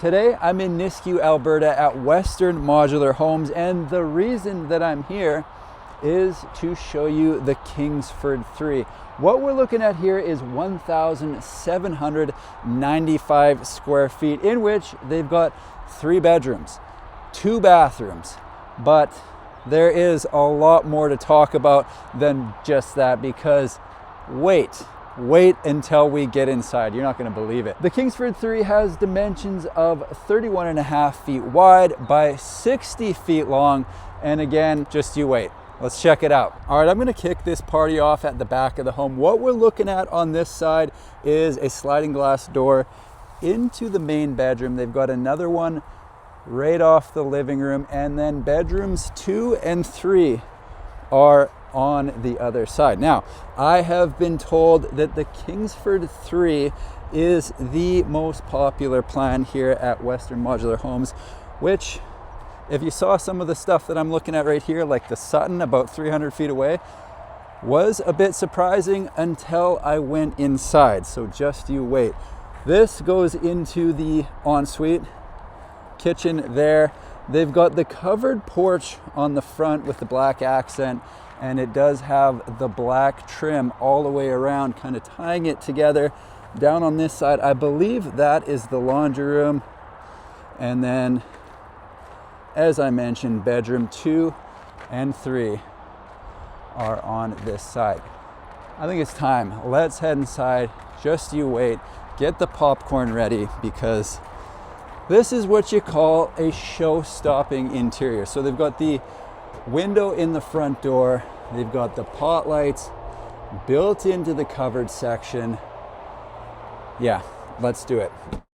Today I'm in Nisku, Alberta at Western Modular Homes, and the reason that I'm here is to show you the Kingsford III. What we're looking at here is 1,795 square feet, in which they've got 3 bedrooms, 2 bathrooms, but there is a lot more to talk about than just that, because wait until we get inside. You're not going to believe it. The Kingsford III has dimensions of 31.5 feet wide by 60 feet long, and again, just you wait. Let's check it out. All right, I'm gonna kick this party off at the back of the home. What we're looking at on this side is a sliding glass door into the main bedroom. They've got another one right off the living room, and then bedrooms 2 and 3 are on the other side. Now, I have been told that the Kingsford III is the most popular plan here at Western Modular Homes, which, if you saw some of the stuff that I'm looking at right here, like the Sutton about 300 feet away, was a bit surprising until I went inside. So just you wait. This goes into the ensuite, kitchen there. They've got the covered porch on the front with the black accent, and it does have the black trim all the way around, kind of tying it together. Down on this side, I believe that is the laundry room. And then, as I mentioned, bedroom 2 and 3 are on this side. I think it's time. Let's head inside. Just you wait. Get the popcorn ready, because this is what you call a show-stopping interior. So they've got the window in the front door. They've got the pot lights built into the covered section. Yeah, let's do it.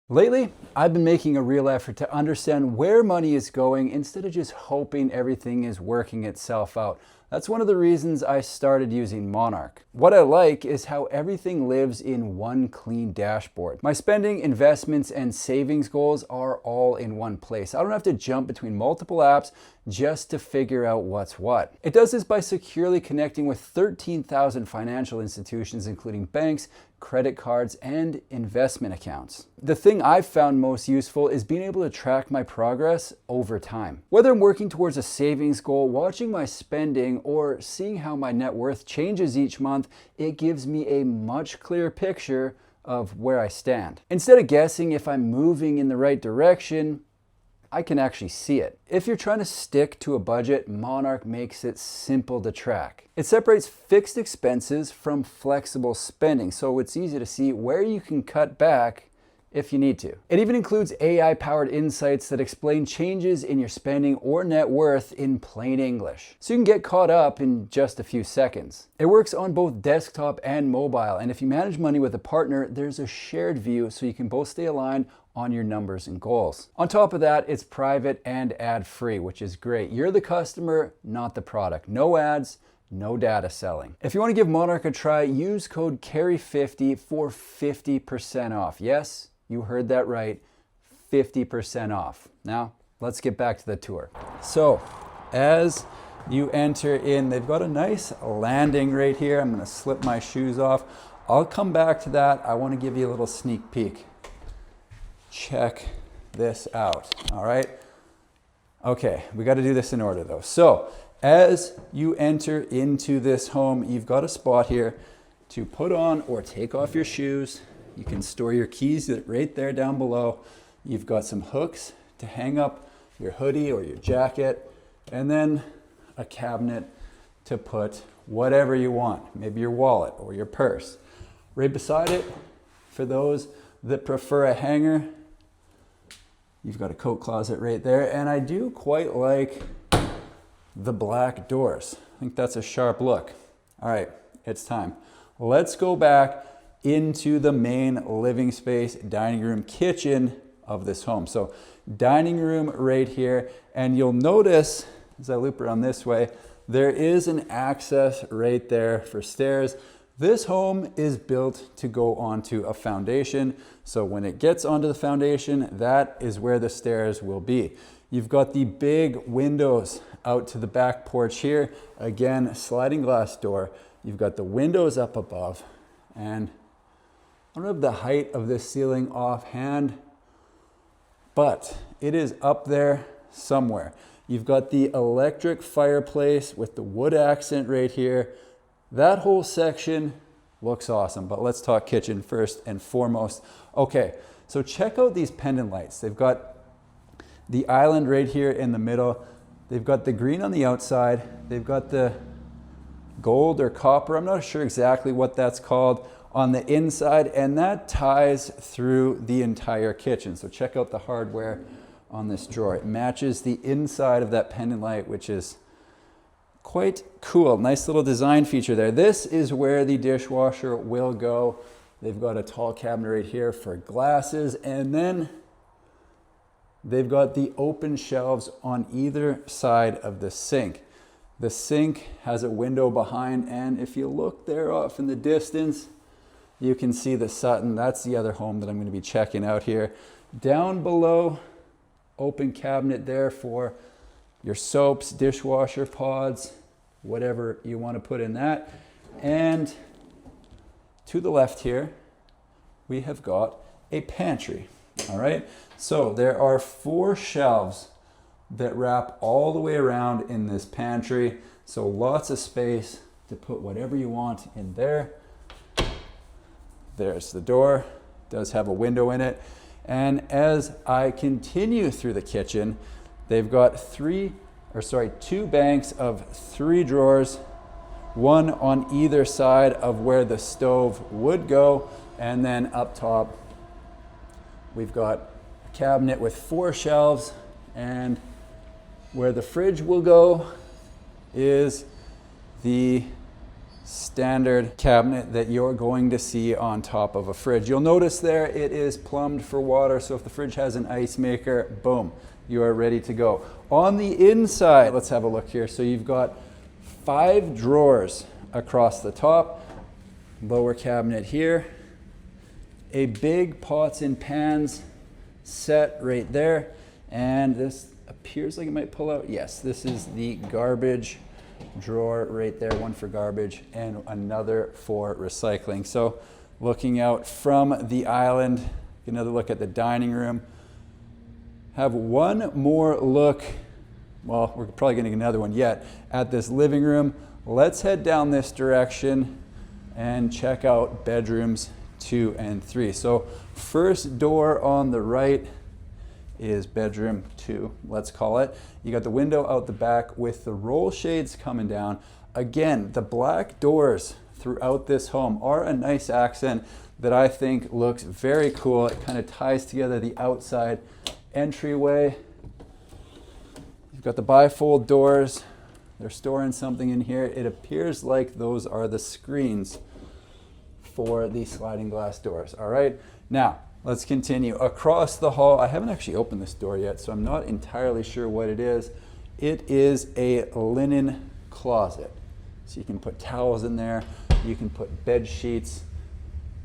Lately, I've been making a real effort to understand where money is going instead of just hoping everything is working itself out. That's one of the reasons I started using Monarch. What I like is how everything lives in one clean dashboard. My spending, investments, and savings goals are all in one place. I don't have to jump between multiple apps just to figure out what's what. It does this by securely connecting with 13,000 financial institutions, including banks, credit cards, and investment accounts. The thing I've found most useful is being able to track my progress over time. Whether I'm working towards a savings goal, watching my spending, or seeing how my net worth changes each month, it gives me a much clearer picture of where I stand. Instead of guessing if I'm moving in the right direction, I can actually see it. If you're trying to stick to a budget, Monarch makes it simple to track. It separates fixed expenses from flexible spending, so it's easy to see where you can cut back if you need to. It even includes AI-powered insights that explain changes in your spending or net worth in plain English, so you can get caught up in just a few seconds. It works on both desktop and mobile, and if you manage money with a partner, there's a shared view so you can both stay aligned on your numbers and goals. On top of that, it's private and ad-free, which is great. You're the customer, not the product. No ads, no data selling. If you want to give Monarch a try, use code CARRY50 for 50% off. Yes, you heard that right, 50% off. Now, let's get back to the tour. So, as you enter in, they've got a nice landing right here. I'm gonna slip my shoes off. I'll come back to that. I want to give you a little sneak peek. Check this out, all right? Okay, we got to do this in order though. So, as you enter into this home, you've got a spot here to put on or take off your shoes. You can store your keys right there down below. You've got some hooks to hang up your hoodie or your jacket, and then a cabinet to put whatever you want, maybe your wallet or your purse. Right beside it, for those that prefer a hanger, you've got a coat closet right there, and I do quite like the black doors. I think that's a sharp look. All right, it's time. Let's go back into the main living space, dining room, kitchen of this home. So dining room right here, and you'll notice as I loop around this way, there is an access right there for stairs. This home is built to go onto a foundation. So when it gets onto the foundation, that is where the stairs will be. You've got the big windows out to the back porch here. Again, sliding glass door. You've got the windows up above, and I don't have the height of this ceiling offhand, but it is up there somewhere. You've got the electric fireplace with the wood accent right here. That whole section looks awesome, but let's talk kitchen first and foremost. Okay, so check out these pendant lights. They've got the island right here in the middle. They've got the green on the outside. They've got the gold or copper, I'm not sure exactly what that's called, on the inside, and that ties through the entire kitchen. So check out the hardware on this drawer. It matches the inside of that pendant light, which is quite cool. Nice little design feature there. This is where the dishwasher will go. They've got a tall cabinet right here for glasses, and then they've got the open shelves on either side of the sink. The sink has a window behind, and if you look there off in the distance, you can see the Sutton. That's the other home that I'm going to be checking out here. Down below, open cabinet there for your soaps, dishwasher pods, whatever you want to put in that. And to the left here, we have got a pantry. All right, so there are 4 shelves that wrap all the way around in this pantry. So lots of space to put whatever you want in there. There's the door, does have a window in it. And as I continue through the kitchen, they've got 2 banks of 3 drawers, one on either side of where the stove would go. And then up top, we've got a cabinet with 4 shelves, and where the fridge will go is the standard cabinet that you're going to see on top of a fridge. You'll notice there it is plumbed for water, so if the fridge has an ice maker, boom, you are ready to go. On the inside, let's have a look here. So you've got 5 drawers across the top, lower cabinet here, a big pots and pans set right there, and this appears like it might pull out. Yes, this is the garbage drawer right there, one for garbage and another for recycling. So looking out from the island, another look at the dining room. Have one more look, well, we're probably getting another one yet, at this living room. Let's head down this direction and check out bedrooms 2 and 3. So first door on the right is bedroom 2, let's call it. You got the window out the back with the roll shades coming down. Again, the black doors throughout this home are a nice accent that I think looks very cool. It kind of ties together the outside entryway. You've got the bifold doors. They're storing something in here. It appears like those are the screens for the sliding glass doors. All right, now let's continue. Across the hall, I haven't actually opened this door yet, so I'm not entirely sure what it is. It is a linen closet. So you can put towels in there, you can put bed sheets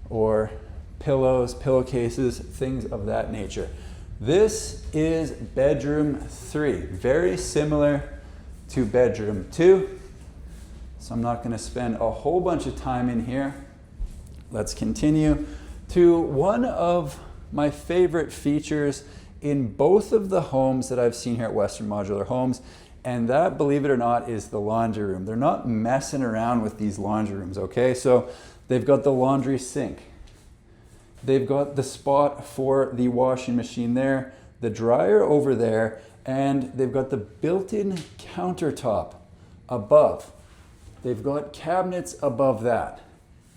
or pillows, pillowcases, things of that nature. This is bedroom 3, very similar to bedroom 2. So I'm not going to spend a whole bunch of time in here. Let's continue to one of my favorite features in both of the homes that I've seen here at Western Modular Homes, and that, believe it or not, is the laundry room. They're not messing around with these laundry rooms, okay? So they've got the laundry sink. They've got the spot for the washing machine there, the dryer over there, and they've got the built-in countertop above. They've got cabinets above that.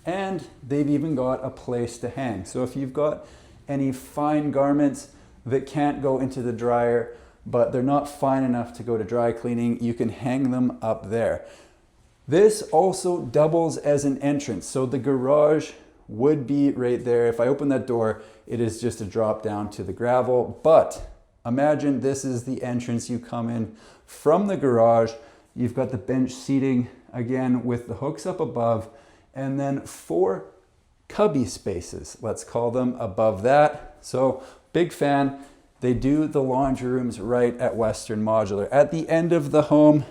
And they've even got a place to hang. So if you've got any fine garments that can't go into the dryer, but they're not fine enough to go to dry cleaning, you can hang them up there. This also doubles as an entrance. So the garage would be right there. If I open that door, it is just a drop down to the gravel. But imagine this is the entrance. You come in from the garage. You've got the bench seating, again, with the hooks up above, and then 4 cubby spaces, let's call them, above that. So big fan. They do the laundry rooms right at Western Modular. At the end of the home,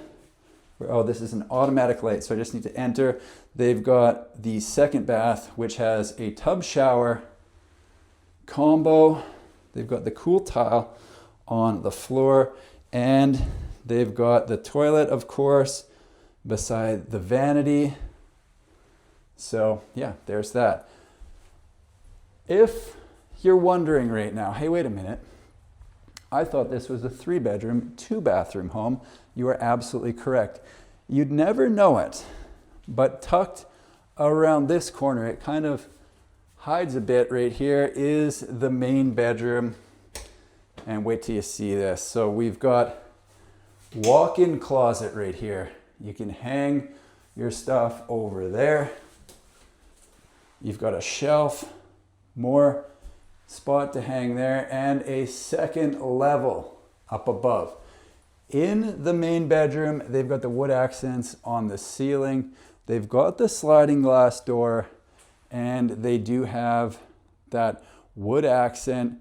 oh, this is an automatic light, so I just need to enter. They've got the second bath, which has a tub shower combo. They've got the cool tile on the floor, and they've got the toilet, of course, beside the vanity. So yeah, there's that. If you're wondering right now, hey, wait a minute, I thought this was a 3-bedroom, 2-bathroom home. You are absolutely correct. You'd never know it, but tucked around this corner, it kind of hides a bit right here, is the main bedroom. And wait till you see this. So we've got walk-in closet right here. You can hang your stuff over there. You've got a shelf, more spot to hang there, and a second level up above. In the main bedroom, they've got the wood accents on the ceiling. They've got the sliding glass door, and they do have that wood accent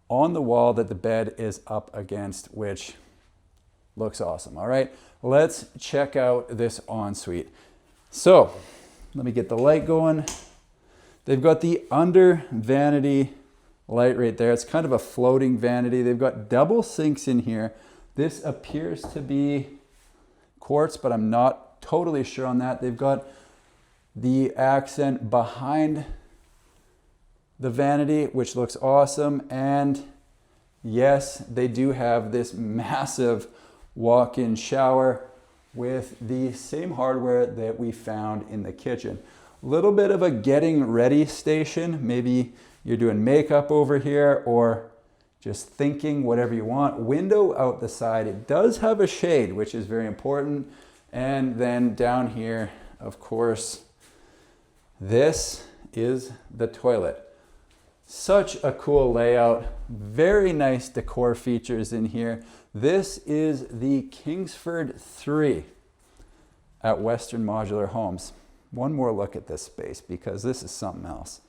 on the wall that the bed is up against, which looks awesome. All right, let's check out this ensuite. So let me get the light going. They've got the under vanity light right there. It's kind of a floating vanity. They've got double sinks in here. This appears to be quartz, but I'm not totally sure on that. They've got the accent behind the vanity, which looks awesome. And yes, they do have this massive walk-in shower with the same hardware that we found in the kitchen. A little bit of a getting ready station. Maybe you're doing makeup over here or just thinking, whatever you want. Window out the side. It does have a shade, which is very important. And then down here, of course, this is the toilet. Such a cool layout. Very nice decor features in here. This is the Kingsford III at Western Modular Homes. One more look at this space because this is something else.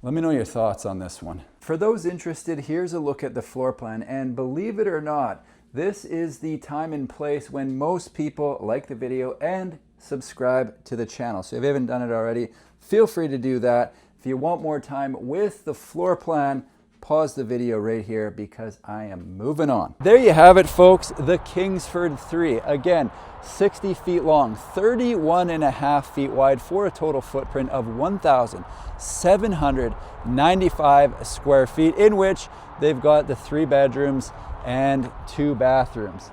Let me know your thoughts on this one. For those interested, here's a look at the floor plan, and believe it or not, this is the time and place when most people like the video and subscribe to the channel. So if you haven't done it already, feel free to do that. If you want more time with the floor plan, pause the video right here because I am moving on. There you have it, folks, the Kingsford III. Again, 60 feet long, 31.5 feet wide for a total footprint of 1,795 square feet, in which they've got the 3 bedrooms and 2 bathrooms.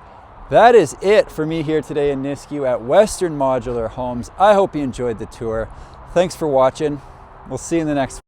That is it for me here today in Nisku at Western Modular Homes. I hope you enjoyed the tour. Thanks for watching. We'll see you in the next one.